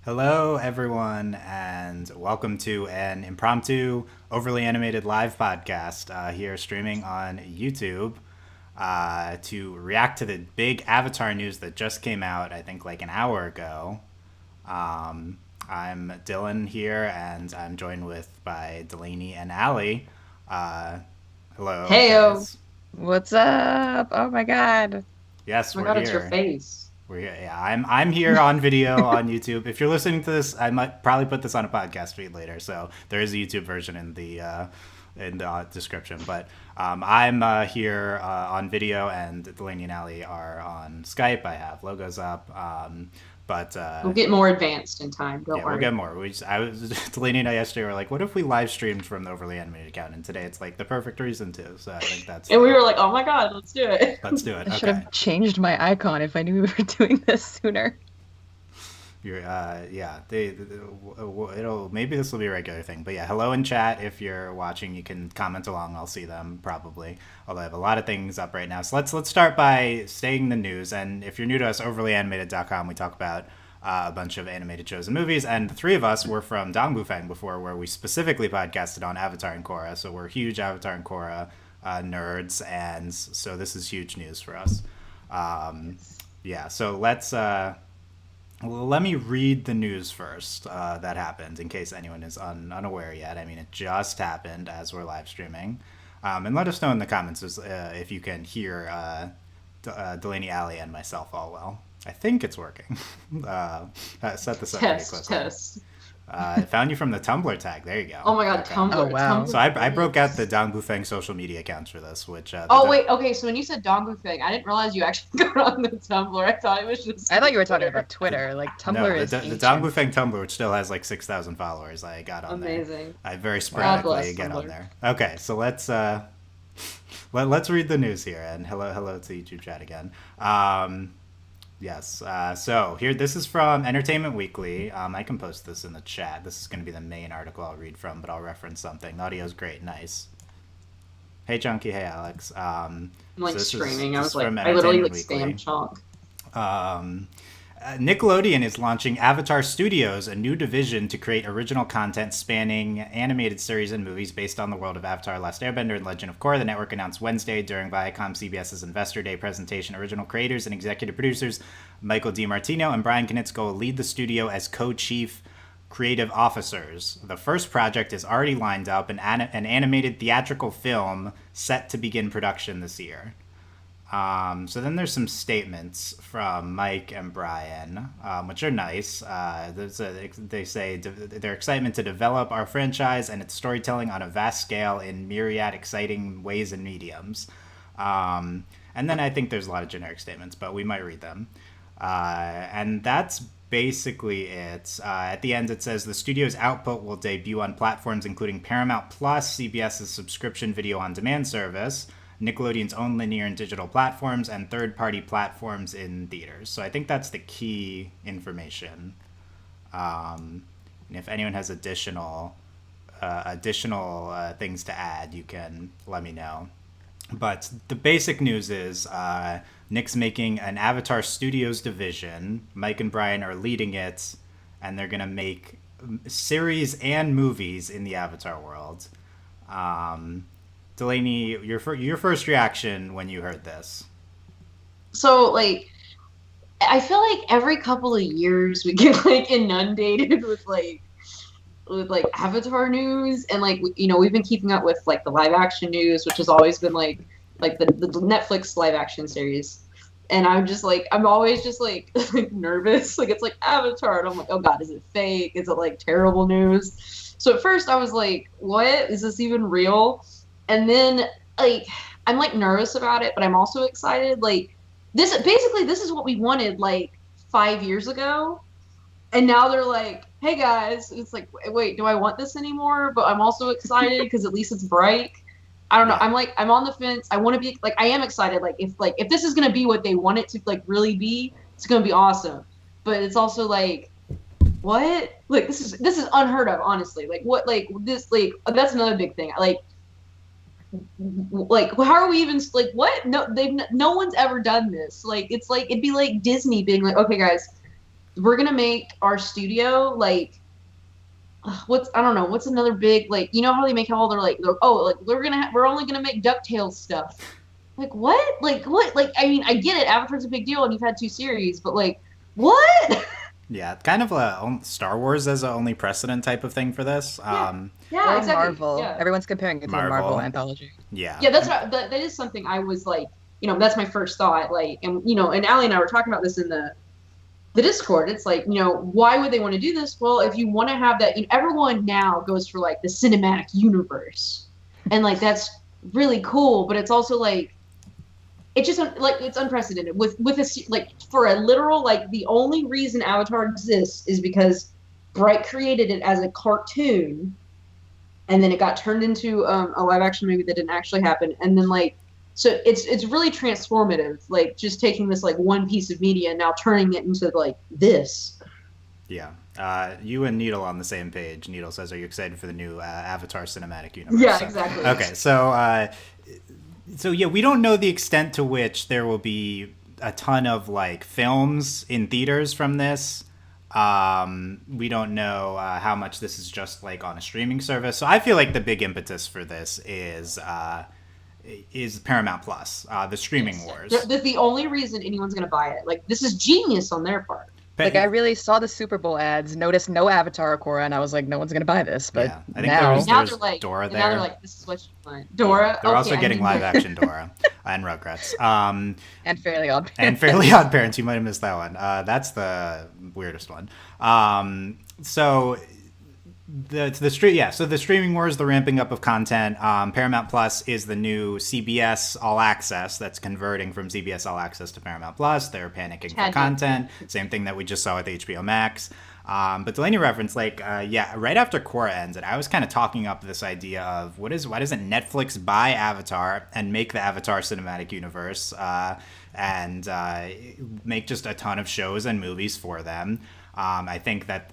Hello, everyone, and welcome to an impromptu, overly animated live podcast here streaming on YouTube to react to the big Avatar news that just came out, I think, like an hour ago. I'm Dylan here, and I'm joined by Delaney and Allie. Uh, Hello, Heyo. guys. What's up? Oh my God. Yes, Oh my we're God, it's your here. face. We're here. Yeah, I'm here on video on YouTube. If you're listening to this, I might probably put this on a podcast feed later. So there is a YouTube version in the description. But I'm here on video, and Delaney and Allie are on Skype. I have logos up. But We'll get more advanced in time. Don't yeah, we'll worry. get more. I was Delaney and I yesterday were like, what if we live streamed from the overly animated account? And today it's like the perfect reason to. So I think that's And we were like, oh my God, let's do it. let's do it. I should Okay. have changed my icon if I knew we were doing this sooner. Yeah, it'll maybe this will be a regular thing, but yeah, hello in chat. If you're watching, you can comment along. I'll see them probably. Although I have a lot of things up right now, so let's start by saying the news. And if you're new to us, overlyanimated.com, we talk about a bunch of animated shows and movies. And the three of us were from Dongbufeng before, where we specifically podcasted on Avatar and Korra. So we're huge Avatar and Korra nerds, and so this is huge news for us. Um, yeah, so well, let me read the news first that happened in case anyone is unaware yet. I mean, it just happened as we're live streaming. And let us know in the comments if you can hear Delaney, Alley, and myself all well. I think it's working. I set this up pretty Test, quickly. test. I found you from the Tumblr tag. There you go. Oh my God, Okay. Oh, Tumblr. wow. So Tumblr. I broke out the Dong Bufeng social media accounts for this, which Oh, wait. Okay, so when you said Dongbu thing, I didn't realize you actually got on the Tumblr. I thought it was just. I thought you were talking about Twitter. Like Tumblr no, is the ancient. Dong Bufeng Tumblr, which still has like 6,000 followers, I got on there. Amazing. I very God sporadically bless get on Tumblr. there. Okay, so let's read the news here, and hello to YouTube chat again. Yes, so here this is from Entertainment Weekly. I can post this in the chat. This is going to be the main article I'll read from, but I'll reference something. The audio's great, nice. Hey Junkie, hey Alex. I'm like this is- streaming. I this was is like, from I literally like Entertainment spam chunk. um, Nickelodeon is launching Avatar Studios, a new division to create original content spanning animated series and movies based on the world of Avatar: Last Airbender and Legend of Korra. The network announced Wednesday during Viacom CBS's Investor Day presentation. Original creators and executive producers Michael DiMartino and Brian Konietzko will lead the studio as co-chief creative officers. The first project is already lined up, an animated theatrical film set to begin production this year. So then there's some statements from Mike and Brian, which are nice. They say their excitement to develop our franchise and its storytelling on a vast scale in myriad exciting ways and mediums. And then I think there's a lot of generic statements, but we might read them. And that's basically it. At the end, it says the studio's output will debut on platforms including Paramount Plus, CBS's subscription video on demand service, Nickelodeon's own linear and digital platforms, and third-party platforms in theaters. So I think that's the key information. And if anyone has additional things to add, you can let me know. But the basic news is Nick's making an Avatar Studios division. Mike and Brian are leading it, and they're gonna make series and movies in the Avatar world. Um, Delaney, your first reaction when you heard this? So, like, I feel like every couple of years we get like inundated with Avatar news, and like we've been keeping up with like the live action news, which has always been like the Netflix live action series. And I'm always just like, like nervous. Like it's like Avatar, and I'm like, oh God, is it fake? Is it like terrible news? So at first I was like, what is this even real? And then like I'm like nervous about it, but I'm also excited. Like this is what we wanted like 5 years ago, and now they're like, hey guys, it's like, wait, do I want this anymore? But I'm also excited because at least it's bright. I don't know. I'm on the fence. I want to be like, I am excited. Like if this is gonna be what they want it to like really be, it's gonna be awesome. But it's also like, what? Like this is unheard of, honestly. Like what? Like this? Like that's another big thing. Like how are we even like what? No, no one's ever done this. Like it's like it'd be like Disney being like, okay guys, we're gonna make our studio like I don't know, what's another big, like, you know how they make all their like we're only gonna make DuckTales stuff. Like what? Like what? Like I mean, I get it. Avatar's a big deal, and you've had 2 series, but like what? Yeah, kind of a Star Wars as a only precedent type of thing for this. Yeah, Or exactly. Marvel. Yeah. Everyone's comparing it to a Marvel. Marvel anthology. Yeah. Yeah, that's what, that is something I was like, that's my first thought. Like, and and Allie and I were talking about this in the Discord. It's like, why would they want to do this? Well, if you want to have that, everyone now goes for like the cinematic universe, and like that's really cool. But it's also like, it's just like it's unprecedented with a like for a literal like the only reason Avatar exists is because Bright created it as a cartoon, and then it got turned into a live action movie that didn't actually happen, and then like. So it's really transformative, like just taking this like one piece of media and now turning it into like this. Yeah. You and Needle on the same page. Needle says, "Are you excited for the new Avatar cinematic universe?" Yeah, So, exactly. okay, so yeah, we don't know the extent to which there will be a ton of like films in theaters from this. We don't know how much this is just like on a streaming service. So I feel like the big impetus for this is Paramount Plus, the streaming wars. That's the only reason anyone's going to buy it. Like, this is genius on their part. Like, I really saw the Super Bowl ads, noticed no Avatar or Korra, and I was like, no one's going to buy this. But yeah, I think now... there's they're like, Dora there. Now they're like, this is what you want. Dora? Yeah, they're okay, also getting live-action Dora and Rugrats. And Fairly Odd Parents. And Fairly Odd Parents. You might have missed that one. That's the weirdest one. So... So the streaming wars, the ramping up of content. Paramount Plus is the new CBS All Access that's converting from CBS All Access to Paramount Plus. They're panicking for content. Same thing that we just saw with HBO Max. But Delaney referenced, right after Korra ended, I was kind of talking up this idea of why doesn't Netflix buy Avatar and make the Avatar cinematic universe and make just a ton of shows and movies for them. I think that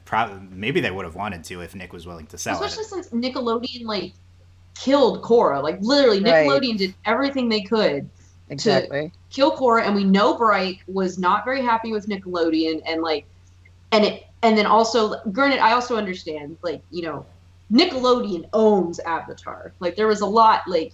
maybe they would have wanted to if Nick was willing to sell Especially since Nickelodeon like killed Korra. Like literally, Nickelodeon did everything they could to kill Korra, and we know Bright was not very happy with Nickelodeon, and then also, granted, I also understand Nickelodeon owns Avatar. Like there was a lot like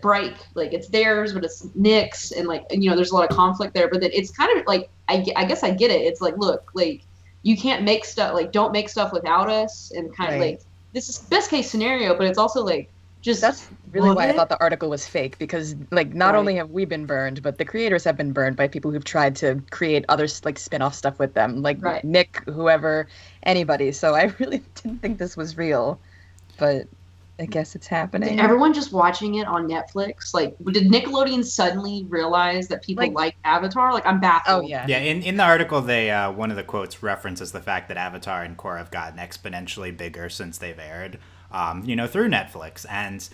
Bright, like it's theirs, but it's Nick's, and there's a lot of conflict there. But then it's kind of like I guess I get it. It's like, look, like you can't make stuff, like don't make stuff without us, and kind of like this is best case scenario, but it's also like just that's really why I thought the article was fake, because like not only have we been burned, but the creators have been burned by people who've tried to create other like spin-off stuff with them, like Nick, whoever, anybody. So I really didn't think this was real, but I guess it's happening. Did everyone just watching it on Netflix? Like, did Nickelodeon suddenly realize that people like Avatar? Like, I'm baffled. Oh, yeah. Yeah, in the article, they one of the quotes references the fact that Avatar and Korra have gotten exponentially bigger since they've aired, through Netflix. And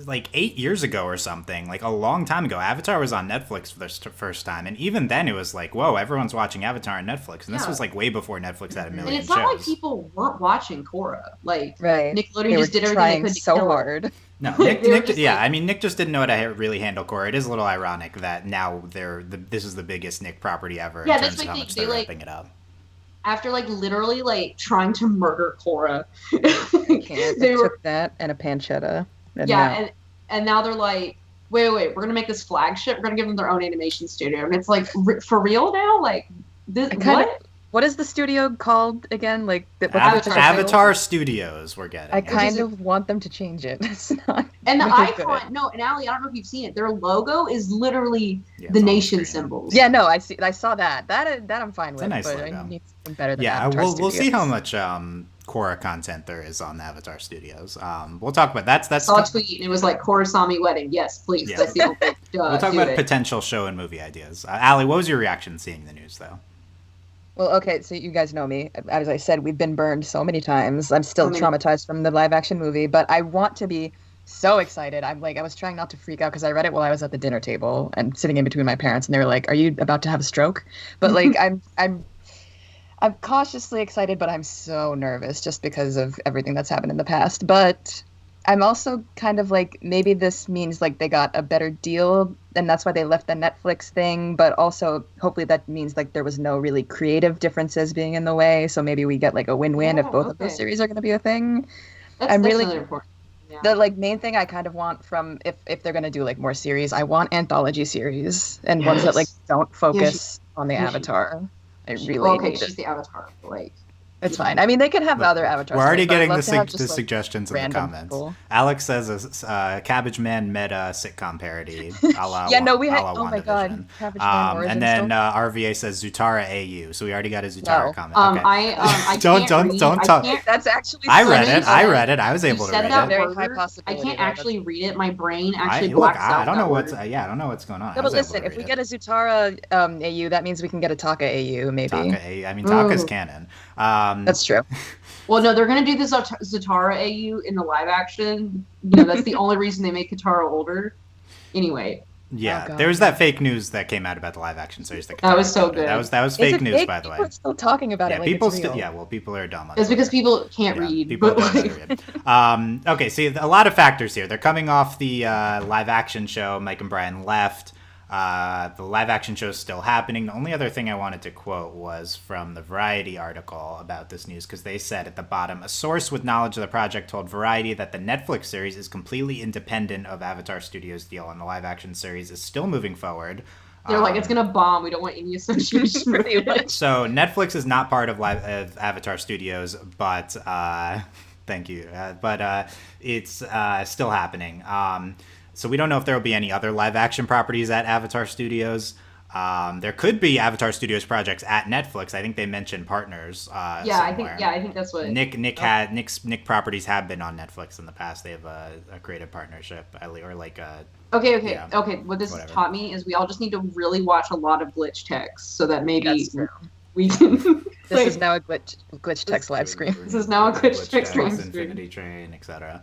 like 8 years ago or something, like a long time ago, Avatar was on Netflix for the first time. And even then, it was like, whoa, everyone's watching Avatar on Netflix. And this was like way before Netflix had a million shows. And it's not like people weren't watching Korra. Like, They Nickelodeon just did everything trying they could to so kill hard. No, Nick just didn't know how to really handle Korra. It is a little ironic that now this is the biggest Nick property ever in terms of how much they're ramping it up. After literally trying to murder Korra, They took that and a pancetta. And now they're like, wait, we're gonna make this flagship. We're gonna give them their own animation studio, and it's like for real now. Like this, what is the studio called again? Like Avatar Studios. We're getting. I kind of want them to change it. It's not. And the icon, and Allie, I don't know if you've seen it. Their logo is literally the nation symbols. Yeah, no, I saw that. That I'm fine with. It's a nice but logo. I need something better than Avatar Studios. We'll see how much Korra content there is on the Avatar Studios. We'll talk about that's. I saw a tweet and it was like Korra Sami wedding. Yes, please. Yeah. We'll talk about potential show and movie ideas. Allie, what was your reaction seeing the news though? Well, okay, so you guys know me. As I said, we've been burned so many times. I'm still traumatized from the live action movie, but I want to be so excited. I was trying not to freak out because I read it while I was at the dinner table and sitting in between my parents, and they were like, "Are you about to have a stroke?" But like, I'm cautiously excited, but I'm so nervous just because of everything that's happened in the past. But I'm also kind of like, maybe this means like they got a better deal and that's why they left the Netflix thing, but also hopefully that means like there was no really creative differences being in the way. So maybe we get like a win-win if Yeah, both of okay. those series are going to be a thing. That's I'm really really important. Yeah. the like main thing I kind of want from if they're going to do like more series, I want anthology series and ones that like Yes. don't focus Yeah, on the yeah, she- Avatar. I really well, okay, need it. she's the Avatar. But, like, It's fine. I mean, they can have Look, other Avatar we're already stories, but I'd getting love the, to have the just, like, suggestions in the random comments. people. Alex says Cabbage Man meta sitcom parody. A la, Yeah, no, we a had. la Oh my god, WandaVision. Cabbage Man origin And then story. RVA says Zutara AU. So we already got a Zutara No. comment. Okay. I Don't- can't read. don't I talk. can't- That's actually. I so read funny. it. I read it. I was You able to said read that it. Very word. high I possibility, can't though, actually read it. My brain actually blacks out I don't that know what's. word. I don't know what's going on. No, I but was able listen, to if read we it. get a Zutara AU, that means we can get a Taka AU, maybe. Taka AU. I mean, Taka's Ooh. canon. That's true. Well, no, they're gonna do the Zatara AU in the live action. You know, that's the only reason they make Katara older. Anyway, Yeah, Oh, God. there was that fake news that came out about the live action series. That was so good. That was Is fake it news, fake? by the way. People are still talking about Yeah, it like people it's still. real. Yeah, well, people are dumb. On it's because Twitter. people can't Yeah, read. people But don't know like, how to read. Okay, so a lot of factors here. They're coming off the live action show. Mike and Brian left. The live action show is still happening. The only other thing I wanted to quote was from the Variety article about this news, because they said at the bottom, a source with knowledge of the project told Variety that the Netflix series is completely independent of Avatar Studios' deal, and the live action series is still moving forward. they're like, it's gonna bomb. We don't want any association with Pretty it. much. So Netflix is not part of Avatar Studios, but thank you. But it's still happening. So we don't know if there will be any other live action properties at Avatar Studios. There could be Avatar Studios projects at Netflix. I think they mentioned partners. Yeah, I think that's what. Nick properties have been on Netflix in the past. They have a creative partnership, or like a. Okay. Yeah. Okay. What this Whatever. has taught me is we all just need to really watch a lot of glitch text so that maybe That's true. we can. This like, is now a glitch text live stream. This is now a glitch text live stream. Infinity Train, etc.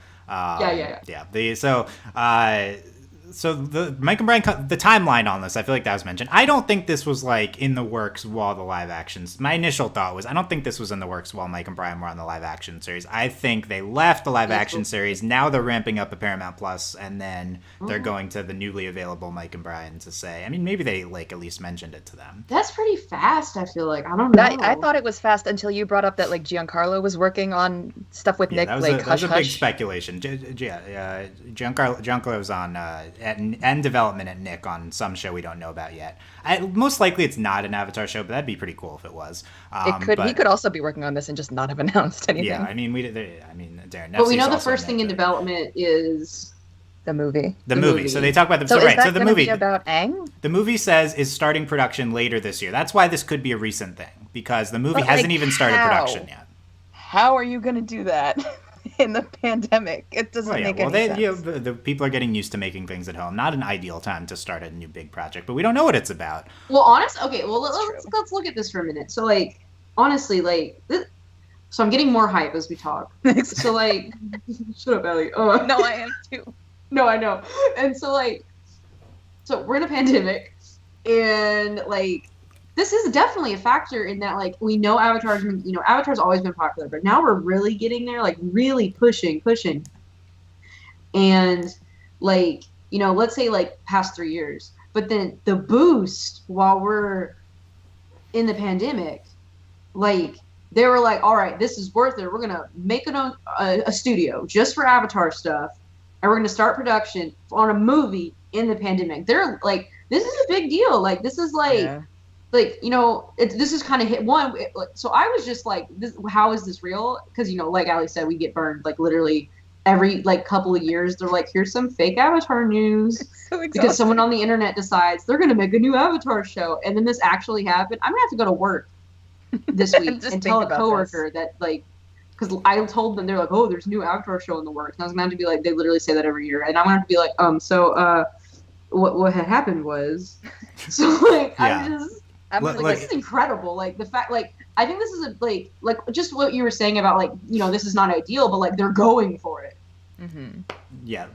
So the Mike and Brian, the timeline on this, I feel like that was mentioned. I don't think this was like in the works while the live actions. My initial thought was I don't think this was in the works while Mike and Brian were on the live action series. I think they left the live action series. Now they're ramping up a Paramount Plus, and then they're going to the newly available Mike and Brian to say. I mean, maybe they like at least mentioned it to them. That's pretty fast. I feel like I don't know. I thought it was fast until you brought up that like Giancarlo was working on stuff with Nick, That was, like that was Hush a big Hush. speculation. Giancarlo was on end development at Nick on some show we don't know about yet. Most likely it's not an Avatar show, but that'd be pretty cool if it was. It could. He could also be working on this and just not have announced anything. Yeah, I mean, Darren. But we know Nefsi's the also first thing in Nick, development is The movie. the movie. So they talk about the So so, is right. that So the gonna movie be about Aang? The movie says is starting production later this year. That's why this could be a recent thing, because the movie But, hasn't like, even started how? production yet. How are you going to do that in the pandemic? It doesn't make any sense. The people are getting used to making things at home. Not an ideal time to start a new big project, but we don't know what it's about. well, honest. Okay, well let's look at this for a minute. So like honestly, like this, so I'm getting more hype as we talk. So like, shut up, Ellie. Oh No, I am too. no, I know. And so like, so we're in a pandemic, and like. This is definitely a factor in that, like, we know Avatar's always been popular, but now we're really getting there, like, really pushing. And, like, let's say, like, past 3 years. But then the boost while we're in the pandemic, like, they were like, all right, this is worth it. We're going to make a studio just for Avatar stuff, and we're going to start production on a movie in the pandemic. They're, like, this is a big deal. Like, this is, like... Yeah. Like, this is kind of hit one. So I was just like, how is this real? Because, like Ali said, we get burned like literally every like couple of years. They're like, here's some fake Avatar news. So Because someone on the internet decides they're going to make a new Avatar show. And then this actually happened. I'm going to have to go to work this week Just and tell a think about coworker that like, because I told them, they're like, oh, there's a new Avatar show in the works. And I was going to have to be like, they literally say that every year. And I'm going to have to be like, what had happened was, so like, Yeah. This is incredible. Like the fact, like I think this is like just what you were saying about like this is not ideal, but like they're going for it. Mm-hmm. Yeah,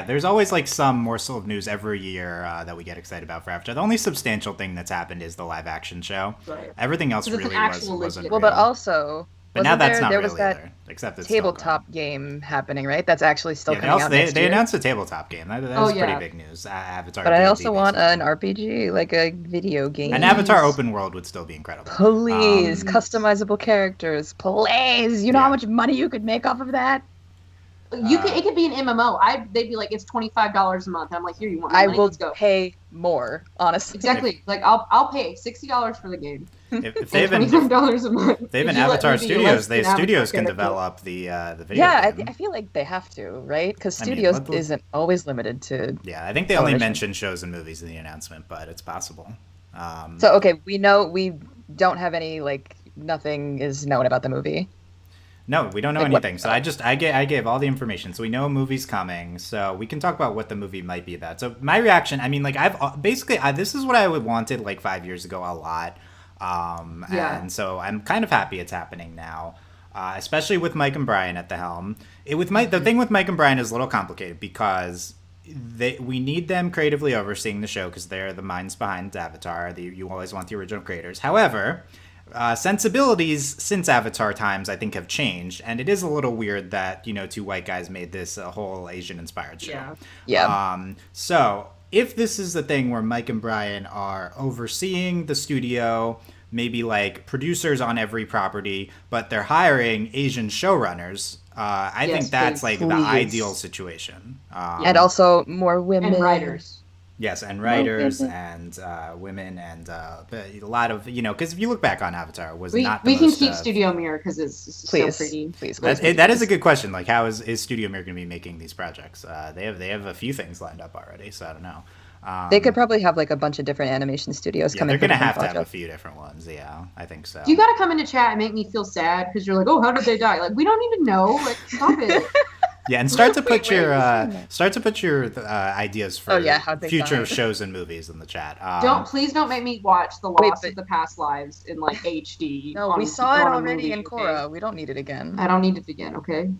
there's always like some morsel of news every year that we get excited about for Avatar. The only substantial thing that's happened is the live action show. Right. Everything else Because it's really an actual wasn't legit- Well, real. but also But now that's not there real was that either, except it's tabletop game happening, right? That's actually still yeah, coming out next they year. announced a tabletop game. That was pretty big news. Avatar. But I D&D, also want basically. an RPG, like a video game. An Avatar open world would still be incredible. Please, customizable characters. Please, you know how much money you could make off of that? It could be an MMO. They'd be like, it's $25 a month. I'm like, here, you want my money? I will Let's go. pay more, honestly. Exactly. Like I'll pay $60 for the game. If they have $25 a month. They have an Avatar Studios. Studios can develop the video. Yeah, game. I feel like they have to, right? Because Studios isn't always limited to. Yeah, I think they only mentioned shows and movies in the announcement, but it's possible. So okay, we know we don't have any nothing is known about the movie. No, we don't know anything. So I gave all the information. So we know a movie's coming. So we can talk about what the movie might be about. So my reaction, I mean, this is what I wanted 5 years ago a lot. And so I'm kind of happy it's happening now, especially with Mike and Brian at the helm. The thing with Mike and Brian is a little complicated because we need them creatively overseeing the show because they're the minds behind Avatar. You always want the original creators. However, sensibilities since Avatar times I think have changed, and it is a little weird that two white guys made this a whole Asian inspired show. So if this is the thing where Mike and Brian are overseeing the studio, maybe producers on every property, but they're hiring Asian showrunners, I think that's the ideal situation. And also more women and writers. Yes, and writers and women and a lot of because if you look back on Avatar, it was not. We can keep Studio Mirror because it's so pretty. Please. That is a good question. How is Studio Mirror going to be making these projects? They have a few things lined up already, so I don't know. They could probably have a bunch of different animation studios coming. They're going to have a few different ones. Yeah, I think so. You got to come into chat and make me feel sad because you're like, oh, how did they die? We don't need to know. Stop it. Yeah, and start to put your ideas for future shows and movies in the chat. Please don't make me watch The Lost of the Past Lives in HD. No, we saw it already in Korra. Okay? We don't need it again. I don't need it again. Okay.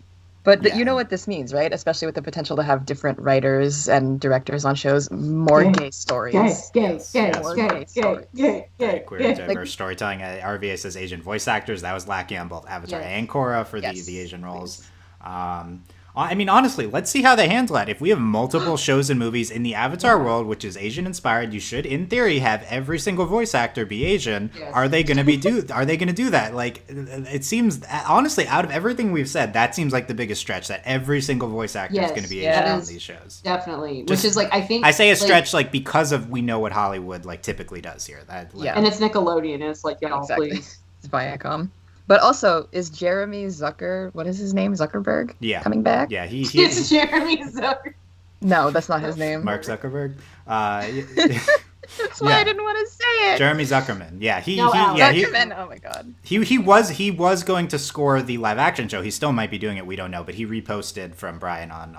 But you know what this means, right? Especially with the potential to have different writers and directors on shows, more gay stories. Gay, queer diverse storytelling. RVA says Asian voice actors. That was lacking on both Avatar and Korra for the Asian roles. I mean, honestly, let's see how they handle it. If we have multiple shows and movies in the Avatar world, which is Asian inspired, you should, in theory, have every single voice actor be Asian. Yes. Are they going to do that? It seems honestly, out of everything we've said, that seems like the biggest stretch. That every single voice actor is going to be Asian on these shows. Definitely, which is I think I say a stretch because of we know what Hollywood typically does here. And it's Nickelodeon. And it's exactly. Please. It's Viacom. But also, is Jeremy what is his name? Zuckerberg? Yeah. Coming back? Yeah, it's Jeremy Zuckerberg. No, that's not his name. Mark Zuckerberg? That's why I didn't want to say it. Jeremy Zuckerman. Yeah, Zuckerman. Oh my god. He was going to score the live action show. He still might be doing it. We don't know, but he reposted from Brian on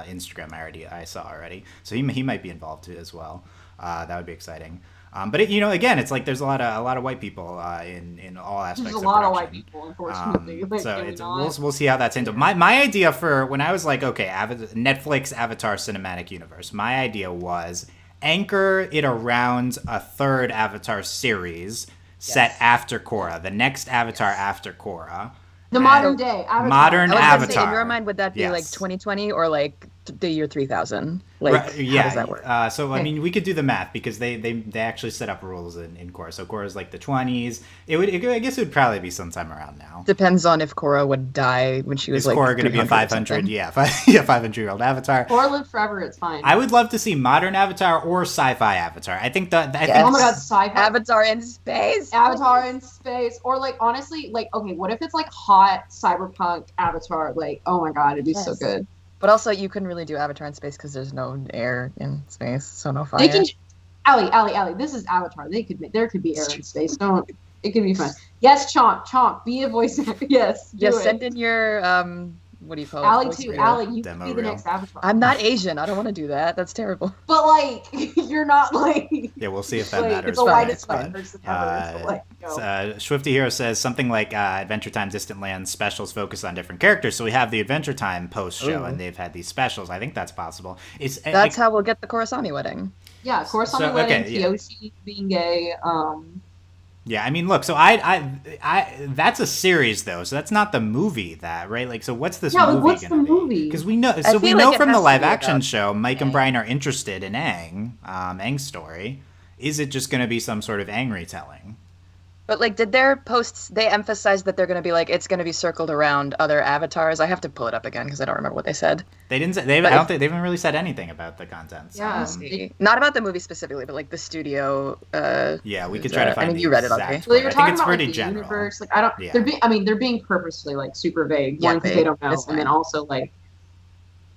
Instagram. I saw already. So he might be involved too as well. That would be exciting. But again, it's there's a lot of white people in all aspects. There's a lot of white people, unfortunately. We'll see how that's handled. My idea for when I was Netflix Avatar Cinematic Universe, my idea was anchor it around a third Avatar series set after Korra, the next Avatar after Korra. The modern day Avatar. Modern Avatar. Say, in your mind, would that be 2020 or the year 3000? How does that work? I mean, we could do the math because they actually set up rules in Korra. So Korra's the 20s. I guess it would probably be sometime around now. Depends on if Korra would die when she was Is Korra going to be a 500? 500-year-old Avatar. Or live forever. It's fine. I would love to see modern Avatar or sci-fi Avatar. I think oh my god, sci-fi Avatar in space. Avatar in space, or honestly, okay, what if it's hot cyberpunk Avatar? Oh my god, it'd be so good. But also, you couldn't really do Avatar in space because there's no air in space, so no fire. They can, Allie. This is Avatar. There could be air in space. It could be fun. Yes, Chomp, be a voice actor. Yes, just send in your what do you call it? Allie too. Allie, you could be the next Avatar. I'm not Asian. I don't want to do that. That's terrible. But you're not Yeah, we'll see if that matters. It's the whitest white person ever. Swifty Hero says something like Adventure Time Distant Lands specials focus on different characters. So we have the Adventure Time post show, and they've had these specials. I think that's possible. That's how we'll get the Coruscant wedding. Yeah, Coruscant wedding. Kyoshi being gay. Yeah, I mean, look, so that's a series though, so that's not the movie, that right? Like, so what's this Yeah, movie like, what's gonna the be? movie? Because we know, I so we feel know like it from the has to live be action about show, Mike and Aang. Brian are interested in Aang's story. Is it just gonna be some sort of Aang retelling? But like, did their posts? They emphasize that they're going to be like it's going to be circled around other avatars. I have to pull it up again because I don't remember what they said. They didn't. Say, I don't think they haven't really said anything about the contents. Yeah. Not about the movie specifically, but like the studio. Yeah, we could try to find. I mean, you read it, exact okay? So they were I think talking it's about pretty like, the general. universe. Like I don't. Yeah. They're being purposely like super vague. Yeah, One, because they vague. don't know, It's and then fine. also like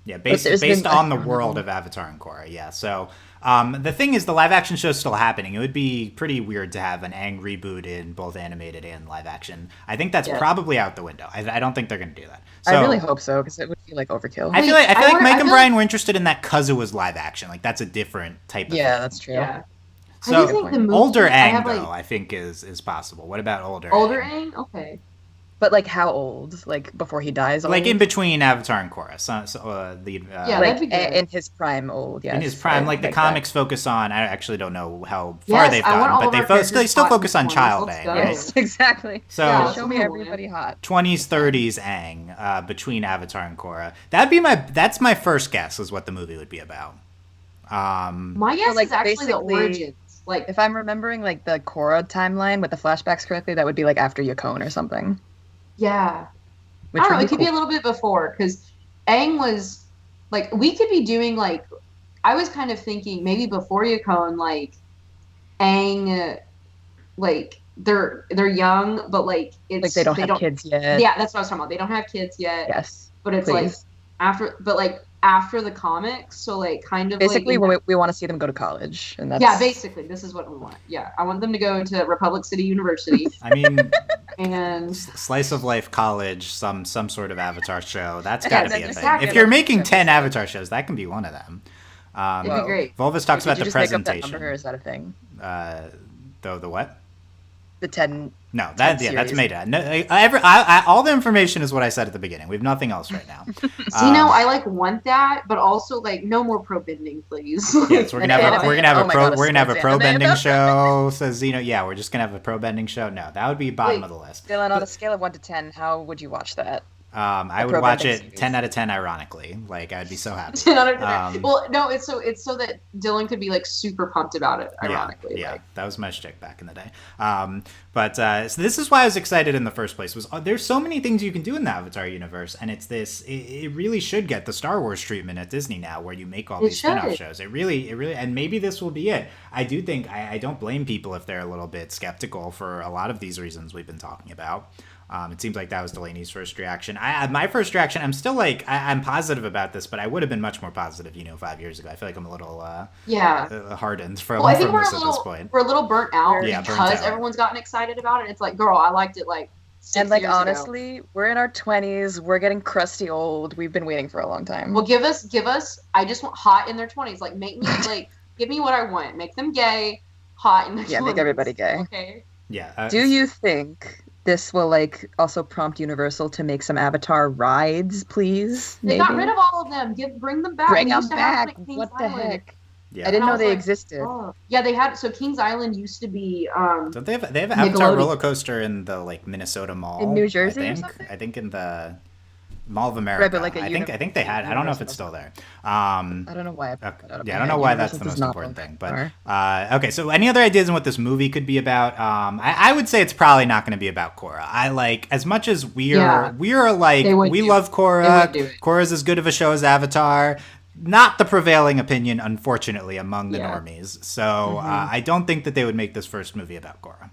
Yeah, based there's been- on the world of Avatar and Korra. Yeah, so the thing is, the live action show's still happening. It would be pretty weird to have an Aang reboot in both animated and live action. I think that's probably out the window. I don't think they're going to do that. So, I really hope so because it would feel like overkill. I feel like Mike and feel Brian were interested in that because it was live action. Like that's a different type of Yeah, thing. that's true. yeah. So I do think the movie, older I Aang have, though, like, I think is possible. What about older Aang. Okay. But like, how old? Like before he dies? Like old? in between Avatar and Korra. Yeah, like that'd be good. in his prime, old. Yes. in his prime, like the that. comics focus on. I actually don't know how far Yes, they've I want gotten, all but of our they characters still hot focus in on the child 20s. Aang, Let's go. right? Yes, exactly. So Yeah. Show me everybody hot. 20s, 30s Aang between Avatar and Korra. That's my first guess is what the movie would be about. My guess like, is actually the basically- origins. Like If I'm remembering like the Korra timeline with the flashbacks correctly, that would be like after Yukon or something. yeah. Which I don't know. would It could be a cool. little bit before because Aang was like we could be doing like I was kind of thinking maybe before Yukon like Aang like they're young but like it's Like they don't have kids yet. Yeah, that's what I was talking about. They don't have kids yet. Yes. But it's like Please. after the comics, so like kind of Basically, like we want to see them go to college, and that's yeah, basically this is what we want. Yeah, I want them to go to Republic City University I mean, and slice of life college, some sort of Avatar show. That's Yeah, got to be a that's thing. exactly If you're what making I'm 10 saying. Avatar shows, that can be one of them. it'd be great. Volvis talks Did about you the just make up that number, presentation. or is that a thing? The what? The 10. No, 10 that's series. made up. No, all the information is what I said at the beginning. We have nothing else right now. See, no, I like want that, but also like no more pro bending, please. Yes, we're gonna have Oh my God, a a pro sports bending anime. show. Says Zeno. Yeah, we're just gonna have a pro bending show. No, that would be bottom Wait. of the list. Dylan, on a scale of 1 to 10, how would you watch that? I would pro watch bending it series. 10 out of 10. Ironically, like I'd be so happy. 10 out of 10. Um, Well, no, it's so that Dylan could be like super pumped about it. Ironically, yeah, like, that was my shtick back in the day. So this is why I was excited in the first place. Was there's so many things you can do in the Avatar universe, and it's this. It really should get the Star Wars treatment at Disney now, where you make all It these spin-off should. shows. It really, and maybe this will be it. I do think I don't blame people if they're a little bit skeptical for a lot of these reasons we've been talking about. It seems like that was Delaney's first reaction. My first reaction, I'm still like, I'm positive about this, but I would have been much more positive, 5 years ago. I feel like I'm a little yeah. hardened Well, I think from we're this a at this little point. we're a little burnt out Yeah, burnt because out. everyone's gotten excited about it. It's like, girl, I liked it like 6 And like years ago. honestly, we're in our 20s. We're getting crusty old. We've been waiting for a long time. Well, give us. I just want hot in their 20s. Like, make me like, give me what I want. Make them gay, hot in their 20s. Yeah, make everybody gay. Okay. Yeah. Do you think this will like also prompt Universal to make some Avatar rides, please? They got rid of all of them. Bring them back. Bring We them used to have back. them at Kings What the Island. heck? Yeah. I didn't And I know was they like, existed. Oh. Yeah, they had. So Kings Island used to be. Don't they have an Avatar Nickelodeon. roller coaster in the like Minnesota Mall In New Jersey I or think. something? I think in the Mall of America. Right, but like a I think they had. I don't know if it's still there. I don't know why I put that out of Yeah, my I don't know head. why that's Universal the does most not important own thing. Avatar. But okay, so any other ideas on what this movie could be about? I would say it's probably not going to be about Korra. I like as much as we are like They would we do love it. Korra. They would do it. Korra's as good of a show as Avatar. Not the prevailing opinion, unfortunately, among the Yeah. normies. So I don't think that they would make this first movie about Korra.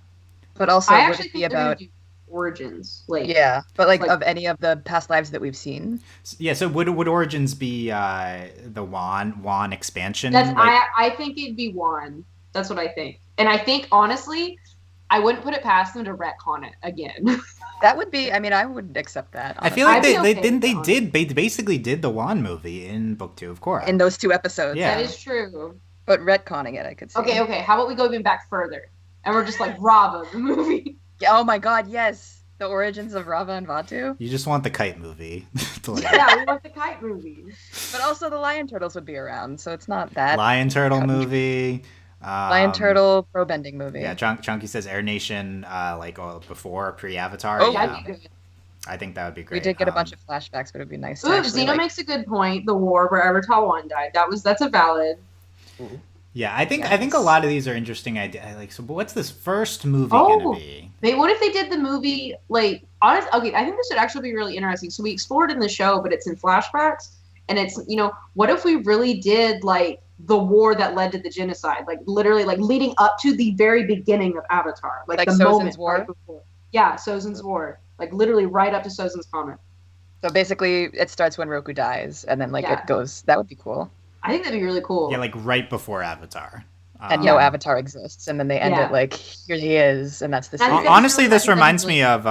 But also, I would actually it be think they're gonna about? do origins. Like, Yeah, but like like- of any of the past lives that we've seen. Yeah, so would Origins be the Wan expansion? That's Like, I think it'd be one. That's what I think. And I think honestly, I wouldn't put it past them to retcon it again. That would be. I mean, I would accept that. I feel like I'd be they okay didn't with they that. did they basically did the Wan movie in book 2 of Korra. in those 2 episodes. Yeah. That is true. But retconning it, I could see. Okay. How about we go even back further? And we're just like Rava, the movie. Yeah, oh my God, yes, the origins of Rava and Vatu. You just want the kite movie. to like, Yeah, we want the kite movie. But also the Lion Turtles would be around, so it's not that. Lion Turtle movie. Lion Turtle pro bending movie. Yeah, Chunky says Air Nation, before pre-Avatar. Oh, yeah. That'd be good. I think that would be great. We did get a bunch of flashbacks, but it'd be nice to Ooh, actually, Xeno makes a good point. The war where Avatar 1 died. That's a valid. Yeah, I think a lot of these are interesting ideas. But what's this first movie gonna be? What if they did the movie okay, I think this would actually be really interesting. So we explored in the show, but it's in flashbacks, and it's what if we really did like the war that led to the genocide, like literally like leading up to the very beginning of Avatar, like the Sozin's moment War? right before. Yeah, Sozin's War, like literally right up to Sozin's comment. So basically, it starts when Roku dies, and then it goes. That would be cool. I think that'd be really cool. Yeah, like right before Avatar. And no Avatar exists, and then they end it like, here he is, and that's the scene. Honestly, this reminds me of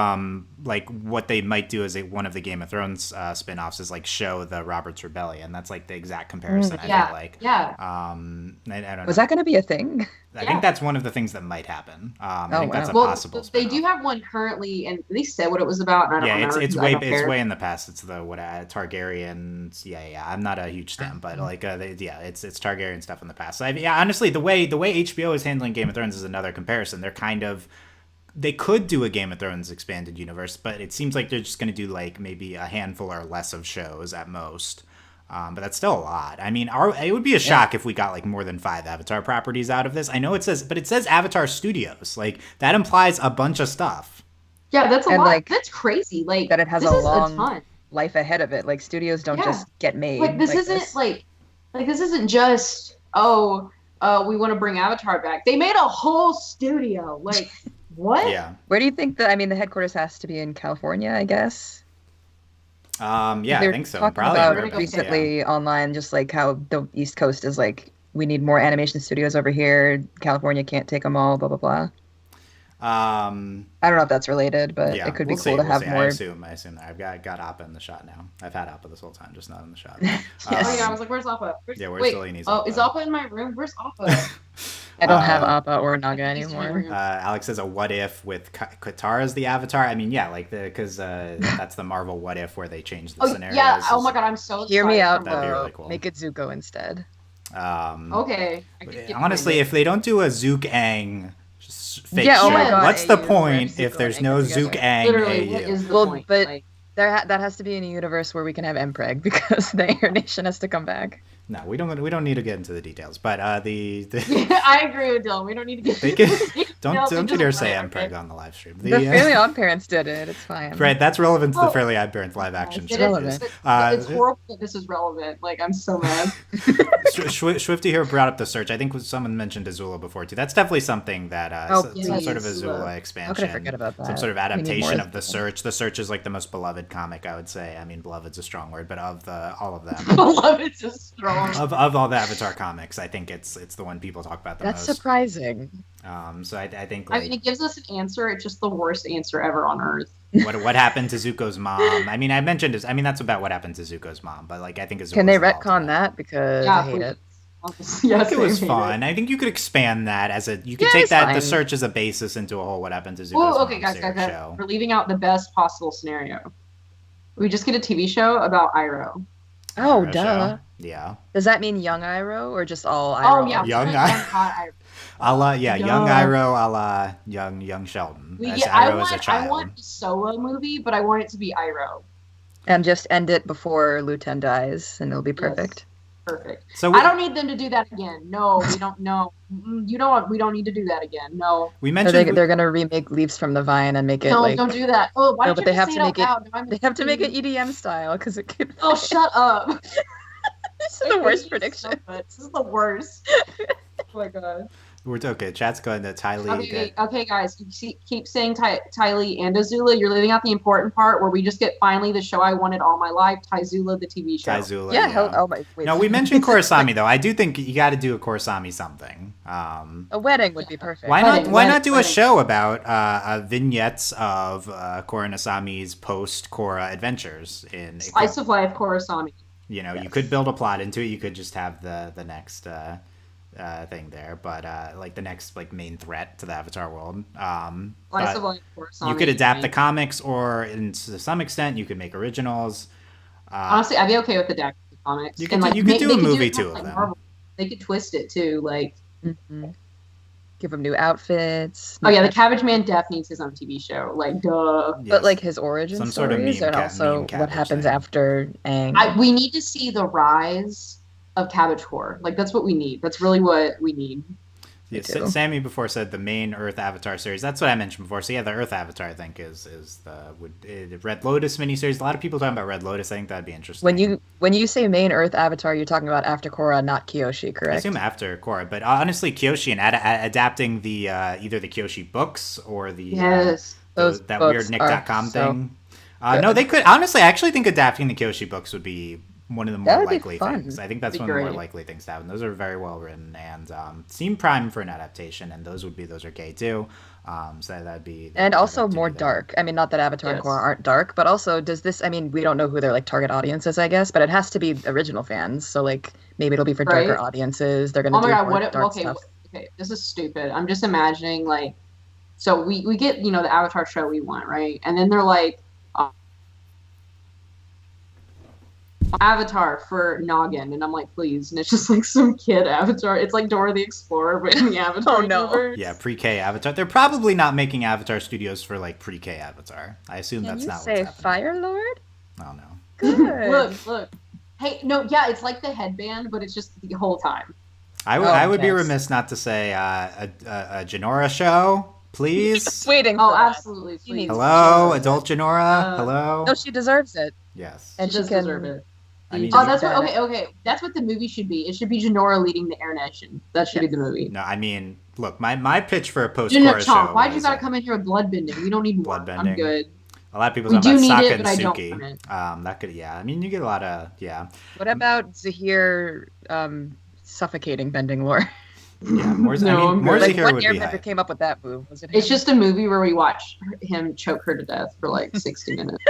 like what they might do as one of the Game of Thrones spin-offs is like show the Robert's Rebellion. That's like the exact comparison. I feel like. Yeah. I don't know. Was that going to be a thing? I think that's one of the things that might happen. I think that's a possible. They do have one currently, and they said what it was about. And I don't remember, it's way in the past. It's the Targaryens. Yeah. I'm not a huge fan, but it's Targaryen stuff in the past. So, honestly, the way HBO is handling Game of Thrones is another comparison. They could do a Game of Thrones expanded universe, but it seems like they're just going to do like maybe a handful or less of shows at most. But that's still a lot. I mean, it would be a shock if we got like more than 5 Avatar properties out of this. I know it says Avatar Studios. Like that implies a bunch of stuff. Yeah, that's a lot. Like, that's crazy. Like that it has a long life ahead of it. Like studios don't just get made. Like this isn't like this isn't just we want to bring Avatar back. They made a whole studio. Like what? Yeah. Where do you think the headquarters has to be in California? I guess. I think so. Probably about recently online, just like how the East Coast is like, we need more animation studios over here. California can't take them all. Blah blah blah. I don't know if that's related, but it could be cool to have more. I assume that I've got Appa in the shot now. I've had Appa this whole time, just not in the shot. I was like, "Where's Appa?" Where's Delaney's? Oh, is Appa in my room? Where's Appa? I don't have Appa or Naga anymore. Alex says a what if with Katara as the Avatar. I mean, because that's the Marvel what if where they change the scenarios. Yeah. Oh my god, I'm so excited. Hear me out, That'd though. be really cool. Make it Zuko instead. Okay. Honestly, if they don't do a Zook Aang fake oh my God, what's the point if there's no Zook Aang? Literally, what is the point? But that has to be in a universe where we can have Mpreg because the Air Nation has to come back. No, we don't need to get into the details. But I agree with Dylan. We don't need to get into the details. Don't you dare say Mpreg on the live stream. The Fairly Odd Parents did it. It's fine. Right, that's relevant to the Fairly Odd Parents live action show. Relevant. It's horrible that this is relevant. Like, I'm so mad. Swifty here brought up the search. I think someone mentioned Azula before too. That's definitely something that some sort of Azula expansion. How could I forget about that? Some sort of adaptation of the Search. The Search is like the most beloved comic, I would say. I mean, beloved's a strong word, but of all of them. Beloved's a strong. Of all the Avatar comics, I think it's the one people talk about the most. That's surprising. So I think. I mean, it gives us an answer. It's just the worst answer ever on Earth. What happened to Zuko's mom? I mean, that's about what happened to Zuko's mom, but like I think Azula's Can they retcon that because I hate it? I think it was fun. I think you could expand that you could take the Search as a basis into a whole what happened to Zuko's mom guys, show. We're leaving out the best possible scenario. We just get a TV show about Iroh. Oh, duh. Show. Yeah. Does that mean young Iroh or just all Iroh? Oh, yeah. Young Iroh. Young Iroh, a la young Sheldon. I want a solo movie, but I want it to be Iroh. And just end it before Luten dies, and it'll be perfect. Yes. Perfect. So I don't need them to do that again. No, we don't. No, you know what? We don't need to do that again. No. We mentioned they're gonna remake Leaves from the Vine and make it don't do that. Oh, why don't but they have to make it. They have to make it EDM style because it could. Oh, shut up! This is the worst prediction. This is the worst. Oh my god. We're okay. Chat's going to Ty Lee. Okay, guys. You keep saying Ty Lee and Azula. You're leaving out the important part where we just get finally the show I wanted all my life. Tyzula, the TV show. Tyzula. Yeah. No, we mentioned Korosami though. I do think you got to do a Korosami something. A wedding would be perfect. Why not do a show about vignettes of Korosami's post Korra adventures in Slice of Life Korosami. You could build a plot into it. You could just have the next. Thing there, but like the next main threat to the Avatar world. You could adapt the comics, or to some extent, you could make originals. Honestly, I'd be okay with adapting the comics. You could do a movie too of them. Marvel. They could twist it too, like. Mm-hmm. give him new outfits. Oh yeah, the Cabbage Man Def needs his own TV show. Like, duh. But Yes. like his origin Some sort of stories, meme and also what cabbage happens thing. after Aang. We need to see the rise of cabbage horror. Like, that's what we need. That's really what we need. Yeah, too. Sammy before said the main Earth Avatar series. That's what I mentioned before. So yeah, the Earth Avatar I think is the Red Lotus miniseries. A lot of people talking about Red Lotus. I think that'd be interesting. When you say main Earth Avatar, you're talking about after Korra, not Kyoshi, I correct? assume after Korra, but honestly, Kyoshi and adapting the either the Kyoshi books or the Yes. that weird books Nick.com are so thing. No, they could honestly. I actually think adapting the Kyoshi books would be one of the That more would be likely fun. things. I think that's That'd one be of the more great. likely things to happen. Those are very well written and seem prime for an adaptation, and those are gay too. So that'd be And I'd also like to more do that. dark. I mean, not that Avatar and Yes. Korra aren't dark, but also does this? I mean, we don't know who their like target audience is, I guess, but it has to be original fans. So like maybe it'll be for darker Right. audiences. They're gonna Oh my do god, more what? dark Okay, stuff. okay. This is stupid. I'm just imagining like, so we get the Avatar show we want, right? And then they're like, Avatar for Noggin, and I'm like, please, and it's just like some kid Avatar. It's like Dora the Explorer, but in the Avatar Oh, no. universe. Yeah, pre-K Avatar. They're probably not making Avatar studios for like pre-K Avatar. I assume Can that's you not say what's happening. Fire Lord? Oh no. Good. Look. Hey, no, yeah, it's like the headband, but it's just the whole time. I would be yes. remiss not to say a Janora show, please. Waiting. Oh, for that. absolutely. She needs Please. Hello, Sure. adult Janora. Uh, Hello. No, she deserves it. Yes. And She she does can. deserve it. I mean, Oh, that's what- what. Okay. That's what the movie should be. It should be Janora leading the Air Nation. That should be the movie. No, I mean, look, my pitch for a post No, Korra Chomp, show. why'd you was, gotta come in here with bloodbending? We don't need more. Bloodbending. I'm good. A lot of people We talking do about need Sokka it, but I and don't Suki. want it. That could, yeah. I mean, you get a lot of, yeah. What about Zahir suffocating bending lore? Yeah, more, No, I mean, I'm more good. Like, Zahir what would be airbender hype. came up with that move? Was it It's him? just a movie where we watch him choke her to death for like 60 minutes.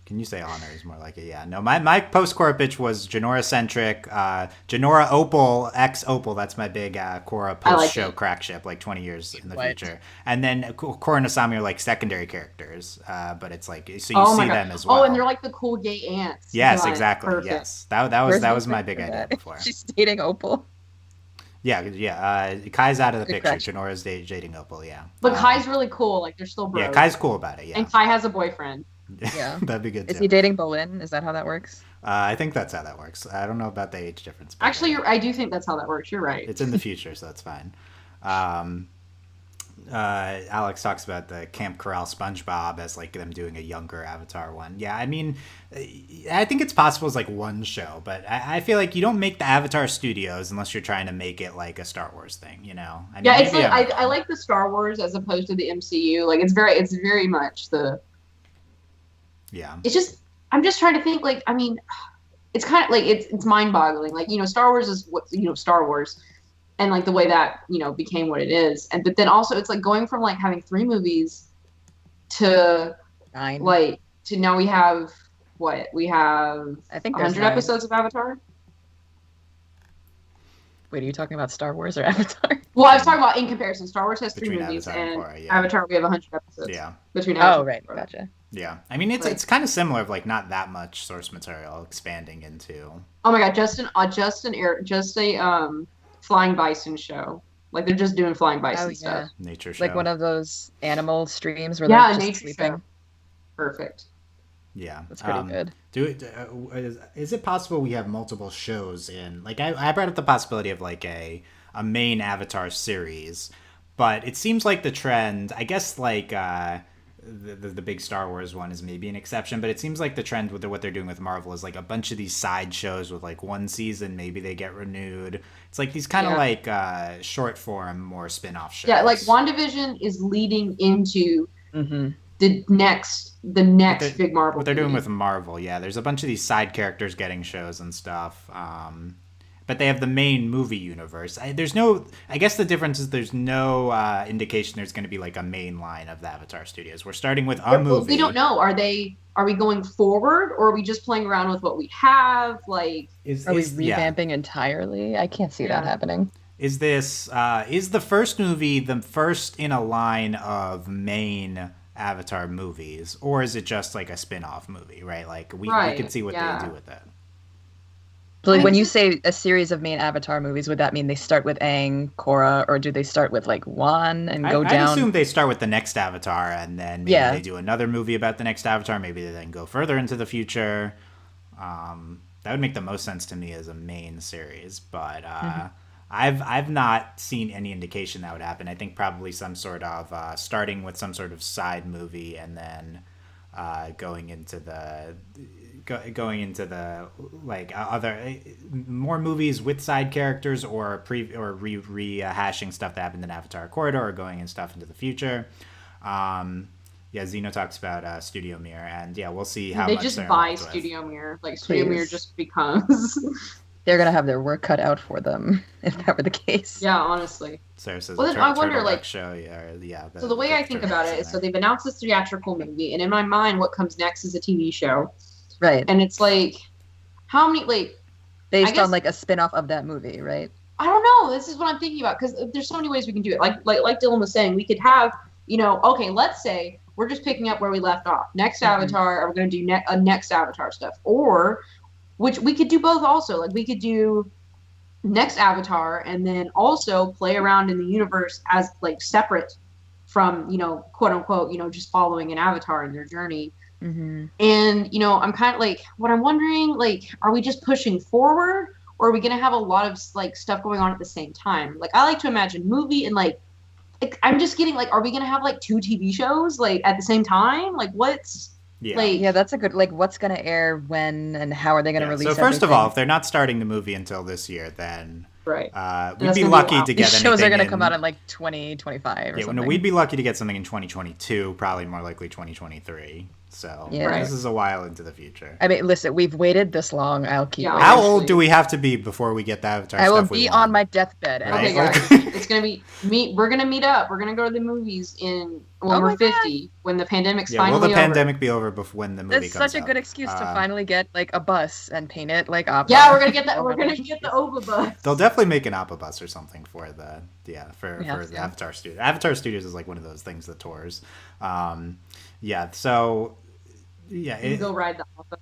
Can you say honor is more like it? Yeah. No, my post-Korra pitch was Janora-centric. Janora Opal, ex-Opal. That's my big Korra post-show it. crack ship, like 20 years in the What? future. And then Korra and Asami are like secondary characters. But it's like, so you Oh see my God. them as well. Oh, and they're like the cool gay ants. Yes, Got it. exactly. Perfect. Yes. That Where's was the my link big for idea that? before. She's dating Opal. Yeah. Kai's out of the Good picture. correction. Janora's dating Opal, yeah. But Kai's really cool. Like, they're still bros. Yeah, Kai's cool about it, yeah. And Kai has a boyfriend. Yeah. That'd be good, Is too. he dating Bolin? Is that how that works? I think that's how that works. I don't know about the age difference. But Actually, I do think that's how that works. You're right. it's in the future, so that's fine. Alex talks about the Camp Corral SpongeBob as like them doing a younger Avatar one. Yeah, I mean, I think it's possible as like one show, but I feel like you don't make the Avatar studios unless you're trying to make it like a Star Wars thing, you know? I mean, Yeah, it's maybe like I like the Star Wars as opposed to the MCU. Like, it's very much the. yeah. It's just I'm just trying to think. Like, I mean, it's kind of like it's mind-boggling. Like, Star Wars is what Star Wars, and like the way that became what it is. And but then also it's like going from like having 3 movies to 9. like to now we have what we have I think there's 100 9. episodes of Avatar. Wait, are you talking about Star Wars or Avatar? Well, I was talking about in comparison. Star Wars has 3 Between movies, Avatar and and Korra, yeah. Avatar we have 100 episodes. Yeah. Between Avatar Oh, and right. Korra. Gotcha. Yeah. I mean, it's Like- it's kind of similar of like not that much source material expanding into. Oh my god, just a flying bison show. Like, they're just doing flying bison Oh, yeah. stuff. Nature show. Like one of those animal streams where Yeah, they're a just nature sleeping. show. Perfect. Yeah, That's pretty good. Is it possible we have multiple shows in? Like, I brought up the possibility of like a main Avatar series, but it seems like the trend. I guess like the big Star Wars one is maybe an exception, but it seems like the trend with what they're doing with Marvel is like a bunch of these side shows with like one season, maybe they get renewed. It's like these kind of Yeah. like short form, more spin-off shows. Yeah, like WandaVision is leading into Mm-hmm. the next big Marvel. What they're doing movie. with Marvel, yeah. There's a bunch of these side characters getting shows and stuff. But they have the main movie universe. I guess the difference is there's no indication there's going to be like a main line of the Avatar studios. We're starting with a Well, movie. we don't know. Are we going forward, or are we just playing around with what we have? Like, Are we revamping entirely? I can't see that Yeah. happening. Is this is the first movie the first in a line of main Avatar movies, or is it just like a spin-off movie, right? Like we Right, can see what yeah. they do with that. So like I when you just- say a series of main Avatar movies, would that mean they start with Aang, Korra, or do they start with like one and go I'd down? assume they start with the next Avatar, and then maybe Yeah. they do another movie about the next Avatar. Maybe they then go further into the future. That would make the most sense to me as a main series, but I've not seen any indication that would happen. I think probably some sort of starting with some sort of side movie and then going into the like other more movies with side characters or rehashing stuff that happened in Avatar Corridor or going and stuff into the future. Yeah, Zeno talks about Studio Mirror, and yeah, we'll see how they much just they're buy involved with. Studio Mirror. Like Studio Please. Mirror just becomes. They're gonna have their work cut out for them if that were the case. Yeah, honestly. Sarah says Well, the then I wonder, Turtle like- Duck show. Yeah. So the way I think about it is, so they've announced this theatrical movie, and in my mind, what comes next is a TV show, Right. and it's like, how many like. Based guess- on like a spin-off of that movie, right? I don't know. This is what I'm thinking about because there's so many ways we can do it. Like Dylan was saying, we could have, okay, let's say we're just picking up where we left off. Next Avatar, are we going to do next Avatar stuff? Or, which we could do both also. Like we could do next Avatar and then also play around in the universe as like separate from, quote unquote, just following an Avatar in their journey. Mm-hmm. And, I'm kind of like, what I'm wondering, like, are we just pushing forward? Or are we going to have a lot of like stuff going on at the same time? Like, I like to imagine movie and like I'm just getting like, are we going to have like 2 TV shows like at the same time? Like, what's like? Yeah, that's a good like. What's gonna air when and how are they gonna release? So first of everything? all, if they're not starting the movie until this year, then Right. we'd That's be gonna be lucky wild. to get These shows are anything gonna in- come out in like 2025 or Yeah, something. no, we'd be lucky to get something in 2022, probably more likely 2023. So Yeah. this is a while into the future. I mean, listen, we've waited this long. I'll keep. Yeah, waiting. How Honestly. old do we have to be before we get the Avatar I will stuff we be want? on my deathbed. and Okay, Right? guys, Like- it's gonna be we're gonna meet up. We're gonna go to the movies when Oh we're my God. 50, when the pandemic's Yeah, will finally the over. pandemic be over before when the movie It's comes such a out? good excuse to finally get like a bus and paint it like opera. Yeah, we're gonna get that. over We're gonna the- get the Ova bus. They'll definitely make an Appa bus or something for for have the to. Avatar Studios. Avatar Studios is like one of those things that tours. So yeah, You go ride the Ova.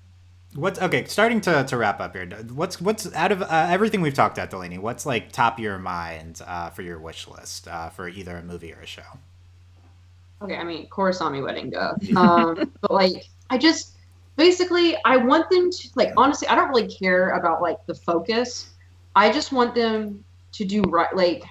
what's okay? Starting to wrap up here. What's out of everything we've talked about, Delaney? What's like top of your mind for your wish list for either a movie or a show? Okay, I mean, Korosami wedding, duh. But like, I just basically I want them to like honestly, I don't really care about like the focus. I just want them to do right. Like,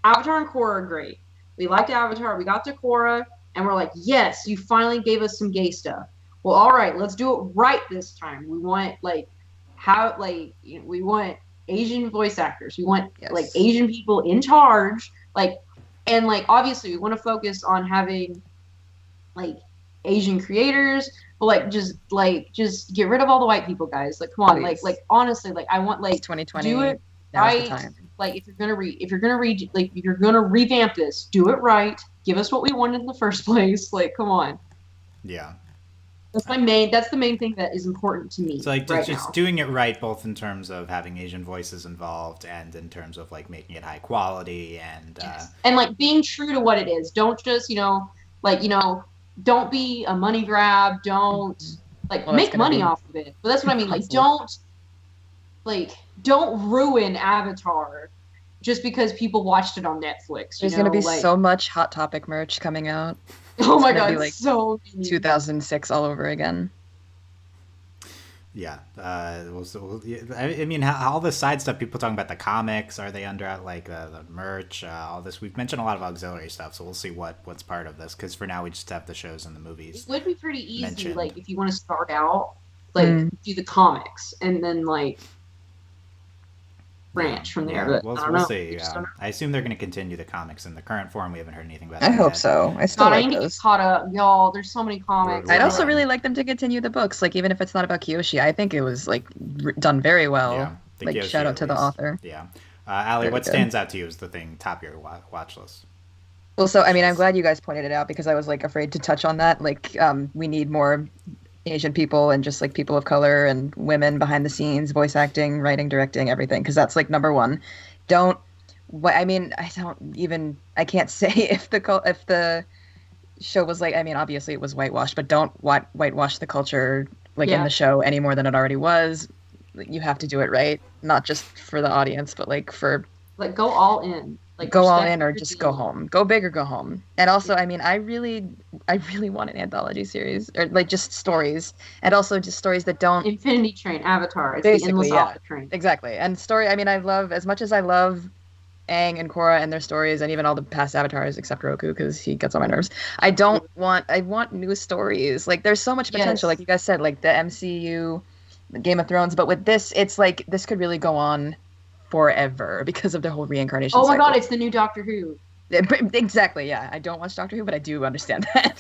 Avatar and Korra are great. We liked Avatar. We got to Korra, and we're like, yes, you finally gave us some gay stuff. Well, all right, let's do it right this time. We want we want Asian voice actors. We want Yes. like Asian people in charge. And obviously we want to focus on having like Asian creators, but just get rid of all the white people, guys. Like, come on, Please. like honestly, like I want like It's 2020. do it Now's the right. time. Like if you're gonna revamp this, do it right. Give us what we wanted in the first place. Like, come on. Yeah. That's the main thing that is important to me. So like right just now. doing it right, both in terms of having Asian voices involved and in terms of like making it high quality and And like being true to what it is. Don't just, don't be a money grab. Don't Well, that's make gonna money be off of it. But that's what I mean. Like, impossible. don't ruin Avatar just because people watched it on Netflix. There's gonna be so much Hot Topic merch coming out. Oh my gonna god, be, like, so many. 2006 all over again. yeah. I mean, how, all the side stuff people talking about the comics, are they under like the merch, all this? We've mentioned a lot of auxiliary stuff, so we'll see what's part of this. Because for now, we just have the shows and the movies. It would be pretty easy, mentioned. like if you want to start out, like do the comics and then like branch from there. Yeah, But I don't we'll know. see. I just don't know. I assume they're going to continue the comics in the current form. We haven't heard anything about. I that hope yet. so. I still God, I like need to get those. caught up, y'all. There's so many comics. Right, I'd also right. really like them to continue the books, like even if it's not about Kyoshi. I think it was like done very well. Yeah, the Like Kyoshi shout out at to the least. author. Yeah, Ali, Very what good. stands out to you as the thing top of your watch list? Well, so I mean, I'm glad you guys pointed it out because I was like afraid to touch on that. Like, we need more Asian people and just like people of color and women behind the scenes, voice acting, writing, directing, everything. Because that's like number one. I can't say if the show was like, I mean, obviously it was whitewashed, but don't whitewash the culture like in Yeah. the show any more than it already was. you have to do it right, not just for the audience, but like for Like go all in. Like go all respect in or your just go team. home. Go big or go home. And also, I mean, I really want an anthology series or like just stories, and also just stories that don't Infinity Train, Avatar. It's the basically, endless yeah, Alpha train. exactly. And story. I mean, I love as much as I love Aang and Korra and their stories, and even all the past avatars except Roku because he gets on my nerves. I want new stories. Like there's so much potential, like Yes. you guys said, like the MCU, the Game of Thrones. But with this, it's like this could really go on forever because of the whole reincarnation Oh my cycle. God, it's the new Doctor Who. Exactly, yeah. I don't watch Doctor Who, but I do understand that.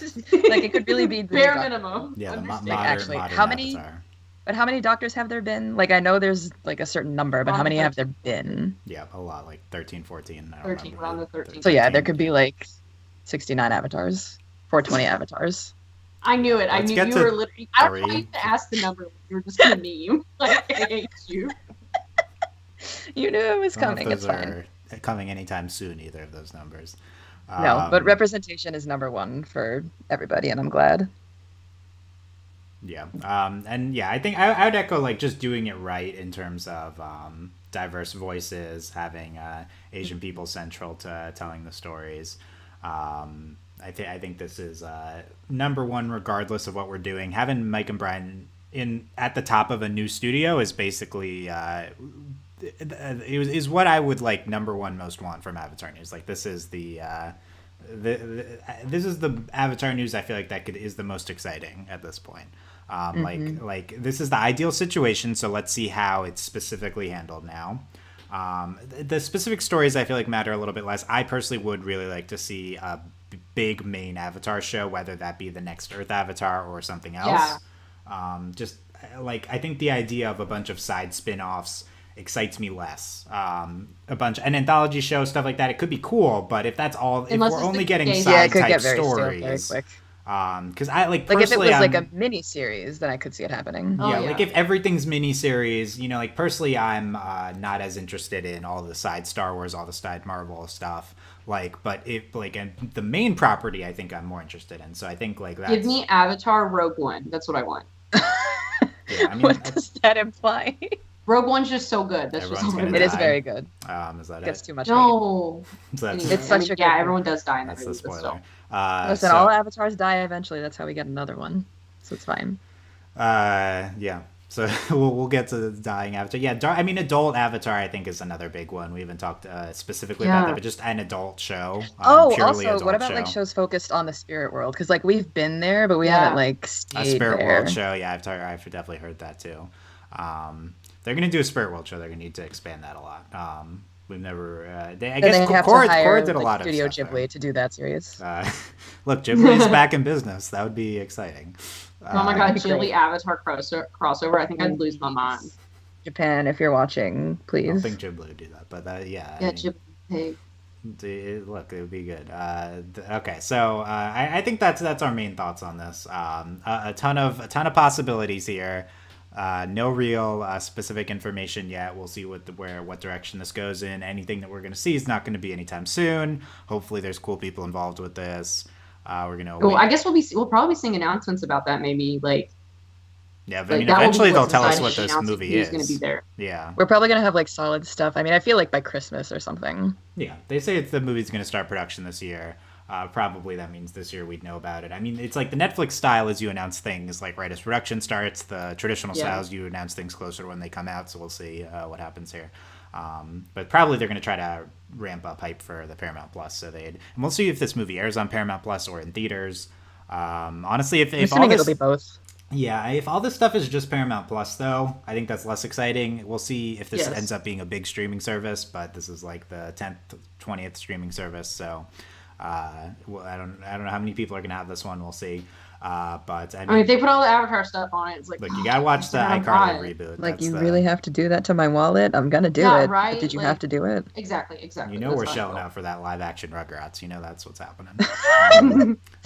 Like it could really be the new Bare Doctor Who. minimum. Yeah, the Understand. modern, Actually, modern how many- Avatar. But how many doctors have there been? Like I know there's like a certain number, but how Around many have 13. there been? Yeah, a lot, like 13, 14. I don't 13, remember. around the 13. So yeah, there 13, could be like 69 avatars, 420 avatars. I knew it. I Let's knew get you to were literally. I don't know why 3. you even asked the number. You were just gonna meme. Like I hate you. You knew it was I don't know coming. if It's those fine. are coming anytime soon, either of those numbers. No, but Um, representation is number one for everybody, and I'm glad. Yeah. And yeah, I think I would echo like just doing it right in terms of diverse voices, having Asian people central to telling the stories. I think this is number one, regardless of what we're doing. Having Mike and Brian in at the top of a new studio is basically is what I would like number one most want from Avatar News. Like this is this is the Avatar news I feel like is the most exciting at this point. Like this is the ideal situation, so let's see how it's specifically handled now. The specific stories I feel like matter a little bit less. I personally would really like to see a big main Avatar show, whether that be the next Earth Avatar or something else. Just like I think the idea of a bunch of side spin-offs excites me less. An anthology show, stuff like that, it could be cool, but if that's all, if Unless we're it's only the getting case- Yeah, side it could type get very stale very stories, quick. because I like Like if it personally, was like I'm- a mini series, then I could see it happening. Oh, yeah, yeah. like if everything's miniseries, like personally, I'm not as interested in all the side Star Wars, all the side Marvel stuff. But if and the main property, I think I'm more interested in. So I think like that's Give me Avatar Rogue One. That's what I want. yeah, I mean, What does that imply? Rogue One's just so good. That's just Everyone's all I gonna It want. is die. very good. Is that It gets it? too much hate. No. So that's Anyway, It's such a good yeah, one. everyone does die in that that's the movie. but spoiler. still. Listen, So- all avatars die eventually. That's how we get another one. So it's fine. Yeah. So we'll get to the dying Avatar. Yeah, I mean, adult Avatar, I think, is another big one. We haven't talked specifically about Yeah. that, but just an adult show. Oh, purely also, adult what about like show. shows focused on the spirit world? Because like we've been there, but we Yeah. haven't like A stayed Spirit there. World show? Yeah, I've definitely heard that too. They're gonna do a Spirit World show. They're gonna need to expand that a lot. We've never. I Then guess they have Korra to hire did a like, lot of Studio stuff Ghibli there. to do that series. Look, Ghibli's back in business. That would be exciting. Oh my god, be Ghibli great. Avatar crossover. I think I'd lose my mind. Japan, if you're watching, I please. don't think Ghibli would do that, but yeah. Yeah, I mean, Ghibli. Hey. Look, it would be good. Okay, so I think that's our main thoughts on this. A ton of possibilities here. No real specific information yet. We'll see what direction this goes in. Anything that we're going to see is not going to be anytime soon. Hopefully, there's cool people involved with this. We're gonna. Well, I guess we'll probably be seeing announcements about that. Maybe Yeah, but I mean, that will be eventually they'll what's tell us decided what to this announce movie who's is. going to be there. Yeah, We're probably gonna have like solid stuff. I mean, I feel like by Christmas or something. yeah. They say the movie's going to start production this year. Probably that means this year we'd know about it. I mean, it's like the Netflix style is you announce things like right as production starts. The traditional Yeah. styles you announce things closer to when they come out. So we'll see what happens here. But probably they're going to try to ramp up hype for the Paramount Plus. And we'll see if this movie airs on Paramount Plus or in theaters. Honestly, if I'm all assuming this, it'll be both. yeah, if all this stuff is just Paramount Plus, though, I think that's less exciting. We'll see if this Yes. ends up being a big streaming service, but this is like the 10th, 20th streaming service, so well, I don't know how many people are gonna have this one. We'll see. But I mean, if they put all the Avatar stuff on it, it's like, look, you gotta watch the gotta iCarly buy it. reboot. Like, That's you the- really have to do that to my wallet? I'm gonna do Yeah, it. right? But did you Like- have to do it? Exactly. You know we're That's how I shelling feel. out for that live action Rugrats. You know that's what's happening.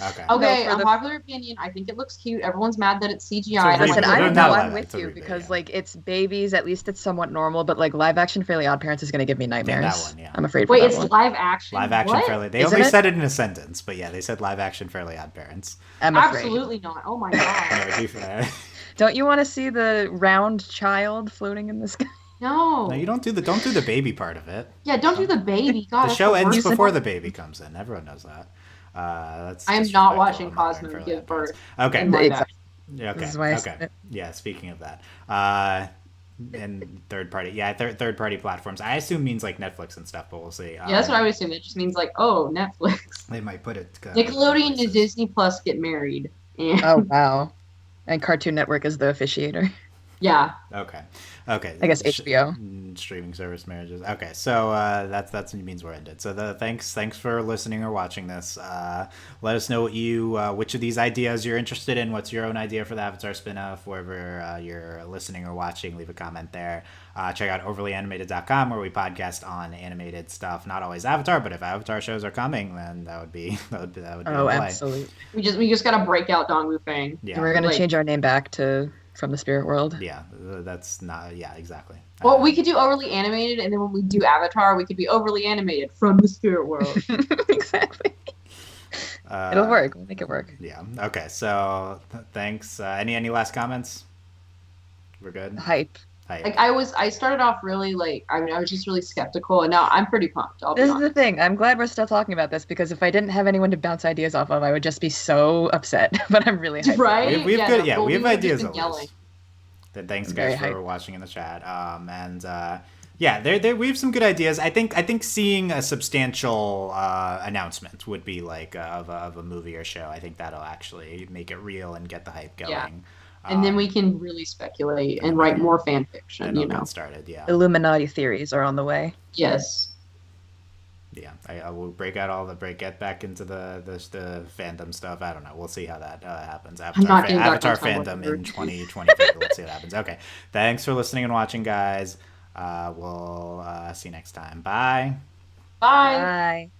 Okay. Okay, No, for the- unpopular opinion. I think it looks cute. Everyone's mad that it's CGI. It's a Listen, reboot. I They're don't not know. live I'm with it's a you reboot, because yeah. like it's babies. At least it's somewhat normal. But like live action Fairly Odd Parents is gonna give me nightmares. one, yeah. I'm afraid for Wait, that it's one. live action. Live action What? Fairly. They Isn't only it? said it in a sentence, but yeah, they said live action Fairly Odd Parents. I'm afraid. Absolutely not. Oh my god. No, Don't you want to see the round child floating in the sky? No. No, you don't do the baby part of it. Yeah, don't do the baby. God, The that's show ends worst before part. the baby comes in. Everyone knows that. That's I am not disrespectful. watching I'm not wearing Cosmo furry give pants. birth. Okay. in live Exactly. action. Yeah, okay. This is why I Okay. said it. Yeah, speaking of that. And third party. Yeah, third party platforms. I assume means like Netflix and stuff, but we'll see. Yeah, that's what I would assume. It just means like, oh, Netflix. They might put it. Nickelodeon and places. Disney Plus get married. And Oh wow. And Cartoon Network is the officiator. yeah. Okay. I guess HBO. Streaming service marriages. Okay, so that's means we're ended. So thanks for listening or watching this. Let us know which of these ideas you're interested in. What's your own idea for the Avatar spinoff? Wherever you're listening or watching, leave a comment there. Check out overlyanimated.com where we podcast on animated stuff. Not always Avatar, but if Avatar shows are coming, then that would be Oh, in play. absolutely. We just gotta break out Dong Wu Fang. Yeah. We're gonna Like- change our name back to From the Spirit World. Yeah, that's not. Yeah, exactly. Well, we could do overly animated, and then when we do Avatar, we could be overly animated from the spirit world. Exactly. It'll work. We'll make it work. Yeah. Okay. So thanks. Any last comments? We're good. Hype. Hype. Like I started off really I was just really skeptical, and now I'm pretty pumped. I'll be This is honest. the thing. I'm glad we're still talking about this because if I didn't have anyone to bounce ideas off of, I would just be so upset. But I'm really hyped. Right? We have good. no, Yeah, well, we have would've ideas. just been Always. yelling. Then thanks I'm guys very for hyped. watching in the chat. Yeah, there we have some good ideas. I think seeing a substantial announcement would be like of a movie or show. I think that'll actually make it real and get the hype going. Yeah. And then we can really speculate and write more fan fiction, and you it'll know. get started. Yeah. Illuminati theories are on the way. Yes. Yeah, I will get back into the fandom stuff. I don't know. We'll see how that happens. not getting back Avatar on time, fandom whatever. in 2023. Let's see what happens. Okay, thanks for listening and watching, guys. We'll see you next time. Bye. Bye. Bye.